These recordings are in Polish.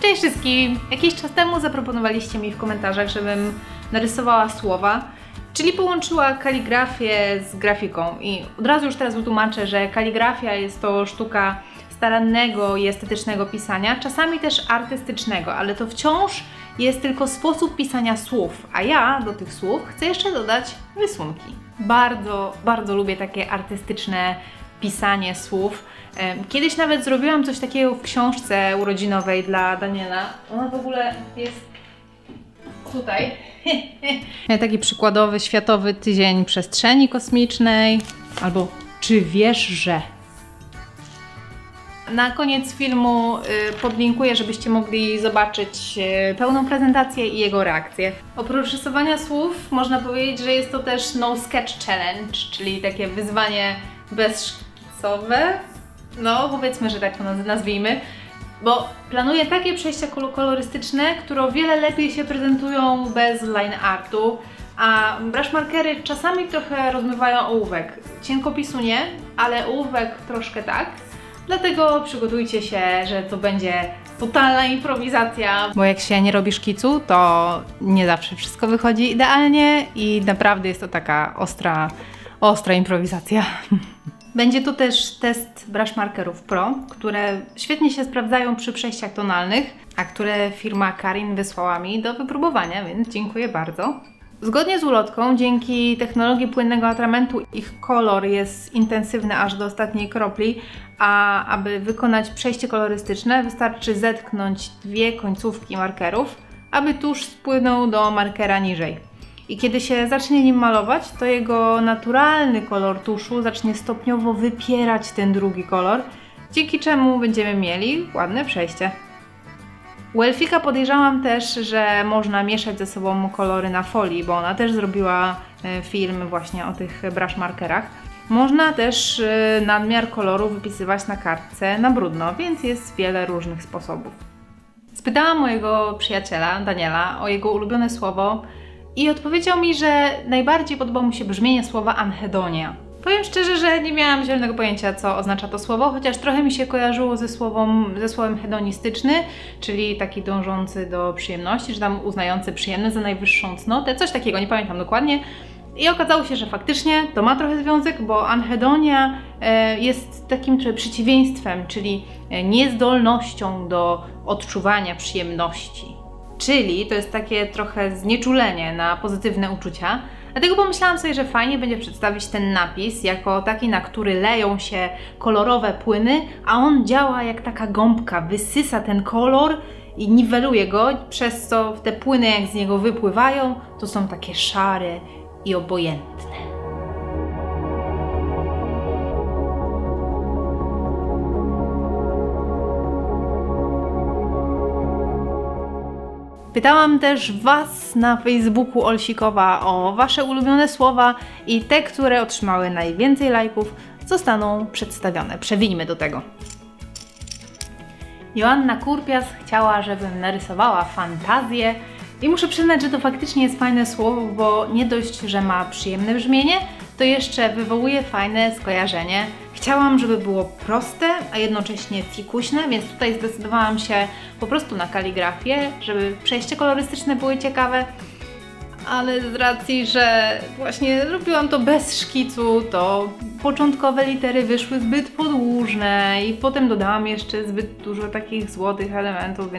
Cześć wszystkim! Jakiś czas temu zaproponowaliście mi w komentarzach, żebym narysowała słowa, czyli połączyła kaligrafię z grafiką. I od razu już teraz wytłumaczę, że kaligrafia jest to sztuka starannego i estetycznego pisania, czasami też artystycznego, ale to wciąż jest tylko sposób pisania słów, a ja do tych słów chcę jeszcze dodać rysunki. Bardzo lubię takie artystyczne pisanie słów. Kiedyś nawet zrobiłam coś takiego w książce urodzinowej dla Daniela. Ona w ogóle jest tutaj. Taki przykładowy Światowy Tydzień Przestrzeni Kosmicznej. Albo czy wiesz, że... Na koniec filmu podlinkuję, żebyście mogli zobaczyć pełną prezentację i jego reakcję. Oprócz rysowania słów można powiedzieć, że jest to też No Sketch Challenge, czyli takie wyzwanie bezszkicowe. No, powiedzmy, że tak to nazwijmy, bo planuję takie przejścia kolorystyczne, które o wiele lepiej się prezentują bez line artu, a brush markery czasami trochę rozmywają ołówek. Cienkopisu nie, ale ołówek troszkę tak. Dlatego przygotujcie się, że to będzie totalna improwizacja, bo jak się nie robi szkicu, to nie zawsze wszystko wychodzi idealnie i naprawdę jest to taka ostra improwizacja. Będzie tu też test brush markerów Pro, które świetnie się sprawdzają przy przejściach tonalnych, a które firma Karin wysłała mi do wypróbowania, więc dziękuję bardzo. Zgodnie z ulotką, dzięki technologii płynnego atramentu ich kolor jest intensywny aż do ostatniej kropli, a aby wykonać przejście kolorystyczne wystarczy zetknąć dwie końcówki markerów, aby tusz spłynął do markera niżej. I kiedy się zacznie nim malować, to jego naturalny kolor tuszu zacznie stopniowo wypierać ten drugi kolor, dzięki czemu będziemy mieli ładne przejście. U Elfika podejrzałam też, że można mieszać ze sobą kolory na folii, bo ona też zrobiła film właśnie o tych brush markerach. Można też nadmiar koloru wypisywać na kartce na brudno, więc jest wiele różnych sposobów. Spytałam mojego przyjaciela Daniela o jego ulubione słowo i odpowiedział mi, że najbardziej podoba mu się brzmienie słowa anhedonia. Powiem szczerze, że nie miałam zielonego pojęcia, co oznacza to słowo, chociaż trochę mi się kojarzyło ze słowem hedonistyczny, czyli taki dążący do przyjemności, czy tam uznający przyjemne za najwyższą cnotę, coś takiego, nie pamiętam dokładnie. I okazało się, że faktycznie to ma trochę związek, bo anhedonia jest takim trochę przeciwieństwem, czyli niezdolnością do odczuwania przyjemności. Czyli to jest takie trochę znieczulenie na pozytywne uczucia. Dlatego pomyślałam sobie, że fajnie będzie przedstawić ten napis jako taki, na który leją się kolorowe płyny, a on działa jak taka gąbka, wysysa ten kolor i niweluje go, przez co te płyny jak z niego wypływają, to są takie szare i obojętne. Pytałam też Was na Facebooku Olsikowa o Wasze ulubione słowa i te, które otrzymały najwięcej lajków, zostaną przedstawione. Przewijmy do tego. Joanna Kurpias chciała, żebym narysowała fantazję i muszę przyznać, że to faktycznie jest fajne słowo, bo nie dość, że ma przyjemne brzmienie, to jeszcze wywołuje fajne skojarzenie. Chciałam, żeby było proste, a jednocześnie fikuśne, więc tutaj zdecydowałam się po prostu na kaligrafię, żeby przejścia kolorystyczne były ciekawe, ale z racji, że właśnie robiłam to bez szkicu, to początkowe litery wyszły zbyt podłużne i potem dodałam jeszcze zbyt dużo takich złotych elementów,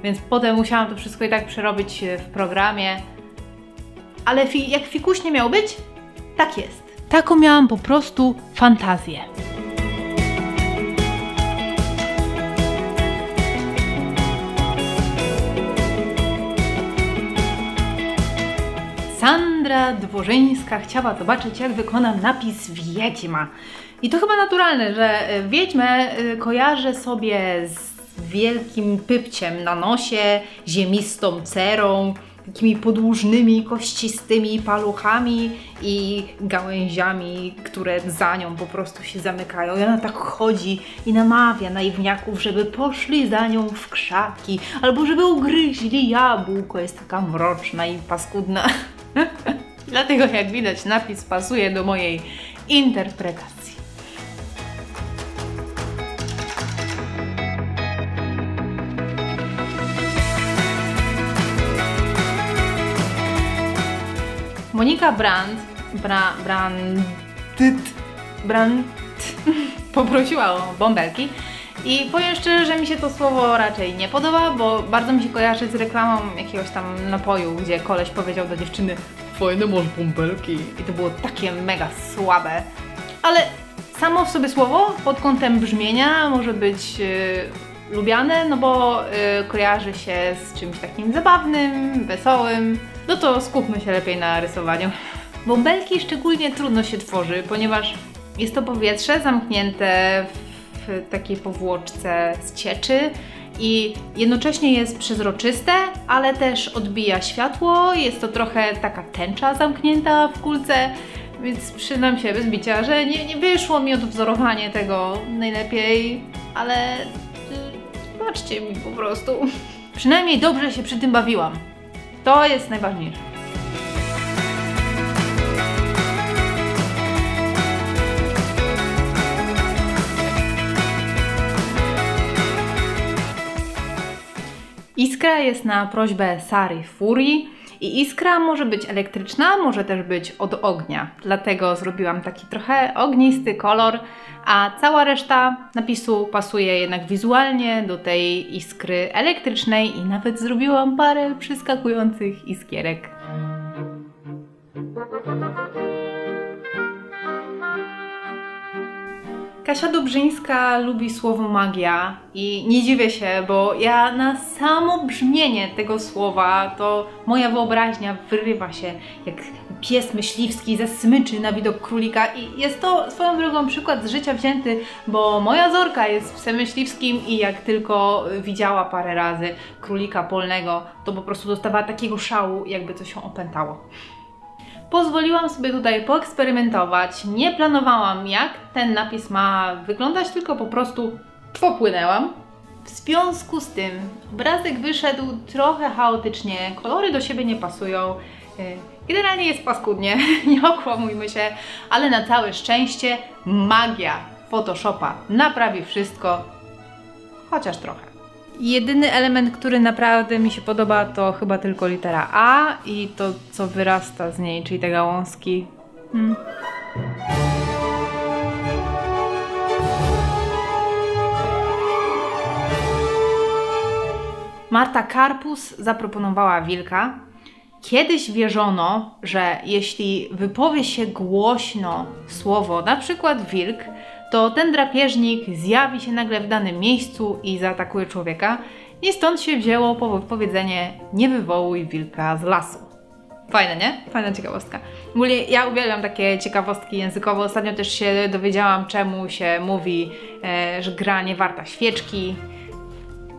więc potem musiałam to wszystko i tak przerobić w programie. Ale jak fikuśnie miało być, tak jest. Taką miałam po prostu fantazję. Sandra Dworzyńska chciała zobaczyć, jak wykonam napis Wiedźma. I to chyba naturalne, że wiedźmę kojarzę sobie z wielkim pypciem na nosie, ziemistą cerą, takimi podłużnymi, kościstymi paluchami i gałęziami, które za nią po prostu się zamykają. I ona tak chodzi i namawia naiwniaków, żeby poszli za nią w krzaki, albo żeby ugryźli jabłko. Jest taka mroczna i paskudna. Dlatego, jak widać, napis pasuje do mojej interpretacji. Monika Brandt poprosiła o bąbelki i powiem szczerze, że mi się to słowo raczej nie podoba, bo bardzo mi się kojarzy z reklamą jakiegoś tam napoju, gdzie koleś powiedział do dziewczyny: fajne masz bąbelki. I to było takie mega słabe. Ale samo w sobie słowo pod kątem brzmienia może być lubiane, no bo kojarzy się z czymś takim zabawnym, wesołym. No to skupmy się lepiej na rysowaniu. Bąbelki szczególnie trudno się tworzy, ponieważ jest to powietrze zamknięte w takiej powłoczce z cieczy i jednocześnie jest przezroczyste, ale też odbija światło. Jest to trochę taka tęcza zamknięta w kulce, więc przyznam się bez bicia, że nie wyszło mi odwzorowanie tego najlepiej, ale zobaczcie mi po prostu. Przynajmniej dobrze się przy tym bawiłam. To jest najważniejsze. Iskra jest na prośbę Sary Furii i iskra może być elektryczna, może też być od ognia. Dlatego zrobiłam taki trochę ognisty kolor, a cała reszta napisu pasuje jednak wizualnie do tej iskry elektrycznej i nawet zrobiłam parę przyskakujących iskierek. Kasia Dobrzyńska lubi słowo magia i nie dziwię się, bo ja na samo brzmienie tego słowa to moja wyobraźnia wyrywa się jak pies myśliwski ze smyczy na widok królika i jest to swoją drogą przykład z życia wzięty, bo moja Zorka jest psem myśliwskim i jak tylko widziała parę razy królika polnego, to po prostu dostawała takiego szału, jakby coś się opętało. Pozwoliłam sobie tutaj poeksperymentować, nie planowałam jak ten napis ma wyglądać, tylko po prostu popłynęłam. W związku z tym obrazek wyszedł trochę chaotycznie, kolory do siebie nie pasują, generalnie jest paskudnie, nie okłamujmy się, ale na całe szczęście magia Photoshopa naprawi wszystko, chociaż trochę. Jedyny element, który naprawdę mi się podoba, to chyba tylko litera A i to, co wyrasta z niej, czyli te gałązki. Marta Karpus zaproponowała wilka. Kiedyś wierzono, że jeśli wypowie się głośno słowo, na przykład wilk, to ten drapieżnik zjawi się nagle w danym miejscu i zaatakuje człowieka. I stąd się wzięło powiedzenie: nie wywołuj wilka z lasu. Fajne, nie? Fajna ciekawostka. W ogóle ja uwielbiam takie ciekawostki językowe. Ostatnio też się dowiedziałam, czemu się mówi, że gra nie warta świeczki.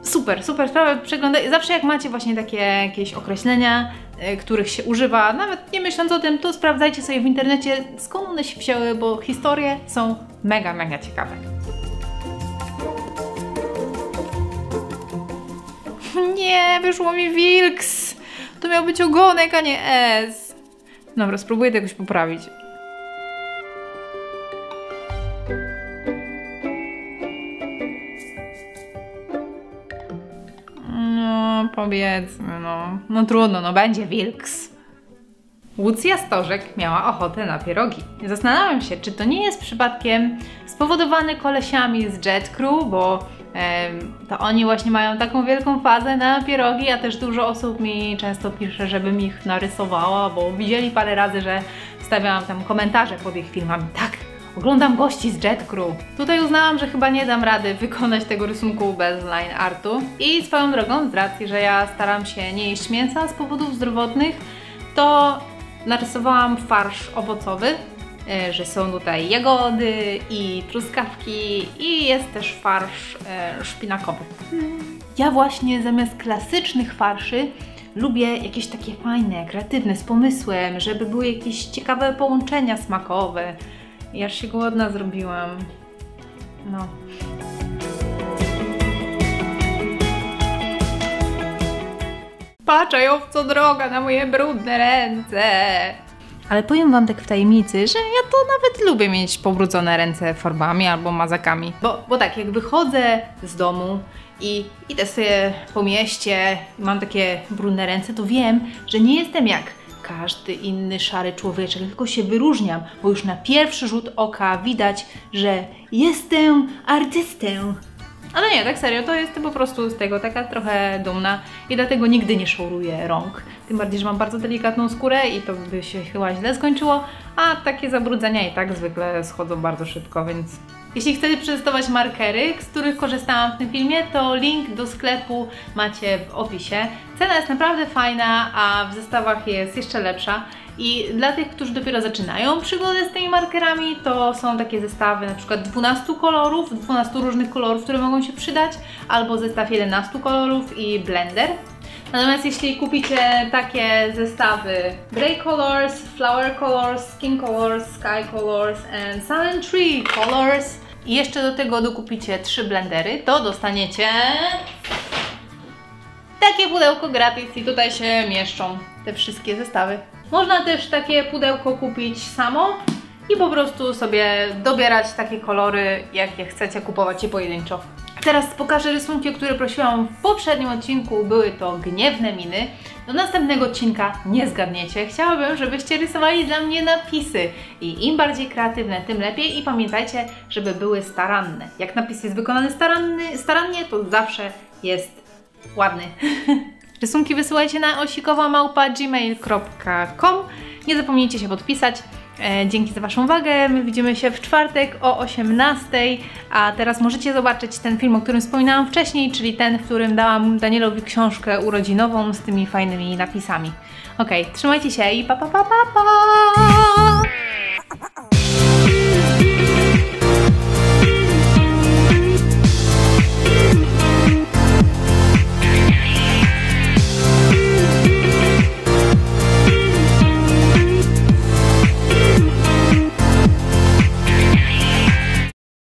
Super, super sprawa. Przeglądaj. Zawsze jak macie właśnie takie jakieś określenia, których się używa, nawet nie myśląc o tym, to sprawdzajcie sobie w internecie, skąd one się wzięły, bo historie są mega, mega ciekawe. Nie, wyszło mi wilks! To miał być ogonek, a nie S. Dobra, spróbuję to jakoś poprawić. No, powiedzmy, no trudno, no będzie wilks. Łucja Stożek miała ochotę na pierogi. Zastanawiam się, czy to nie jest przypadkiem spowodowane kolesiami z Jet Crew, bo to oni właśnie mają taką wielką fazę na pierogi, a też dużo osób mi często pisze, żebym ich narysowała, bo widzieli parę razy, że wstawiałam tam komentarze pod ich filmami. Tak, oglądam gości z Jet Crew. Tutaj uznałam, że chyba nie dam rady wykonać tego rysunku bez line artu. I swoją drogą, z racji, że ja staram się nie jeść mięsa z powodów zdrowotnych, to narysowałam farsz owocowy, że są tutaj jagody i truskawki i jest też farsz szpinakowy. Ja właśnie zamiast klasycznych farszy lubię jakieś takie fajne, kreatywne, z pomysłem, żeby były jakieś ciekawe połączenia smakowe. I aż się głodna zrobiłam. No. Patrzaj, owco droga, na moje brudne ręce. Ale powiem wam tak w tajemnicy, że ja to nawet lubię mieć pobrudzone ręce farbami albo mazakami. Bo tak, jak wychodzę z domu i idę sobie po mieście i mam takie brudne ręce, to wiem, że nie jestem jak każdy inny szary człowieczek, tylko się wyróżniam, bo już na pierwszy rzut oka widać, że jestem artystą. Ale nie, tak serio, to jestem po prostu z tego taka trochę dumna i dlatego nigdy nie szoruję rąk. Tym bardziej, że mam bardzo delikatną skórę i to by się chyba źle skończyło, a takie zabrudzenia i tak zwykle schodzą bardzo szybko, więc... Jeśli chcecie przetestować markery, z których korzystałam w tym filmie, to link do sklepu macie w opisie. Cena jest naprawdę fajna, a w zestawach jest jeszcze lepsza. I dla tych, którzy dopiero zaczynają przygodę z tymi markerami, to są takie zestawy na przykład 12 kolorów, 12 różnych kolorów, które mogą się przydać, albo zestaw 11 kolorów i blender. Natomiast jeśli kupicie takie zestawy Grey Colors, Flower Colors, Skin Colors, Sky Colors and Sun Tree Colors i jeszcze do tego dokupicie 3 blendery, to dostaniecie takie pudełko gratis i tutaj się mieszczą te wszystkie zestawy. Można też takie pudełko kupić samo i po prostu sobie dobierać takie kolory, jakie chcecie, kupować je pojedynczo. Teraz pokażę rysunki, o które prosiłam w poprzednim odcinku. Były to gniewne miny. Do następnego odcinka nie zgadniecie. Chciałabym, żebyście rysowali dla mnie napisy. I im bardziej kreatywne, tym lepiej. I pamiętajcie, żeby były staranne. Jak napis jest wykonany starannie, to zawsze jest ładny. Rysunki wysyłajcie na osikowa@gmail.com. Nie zapomnijcie się podpisać. Dzięki za Waszą uwagę. My widzimy się w czwartek o 18:00, a teraz możecie zobaczyć ten film, o którym wspominałam wcześniej, czyli ten, w którym dałam Danielowi książkę urodzinową z tymi fajnymi napisami. Ok, trzymajcie się i pa pa pa pa pa!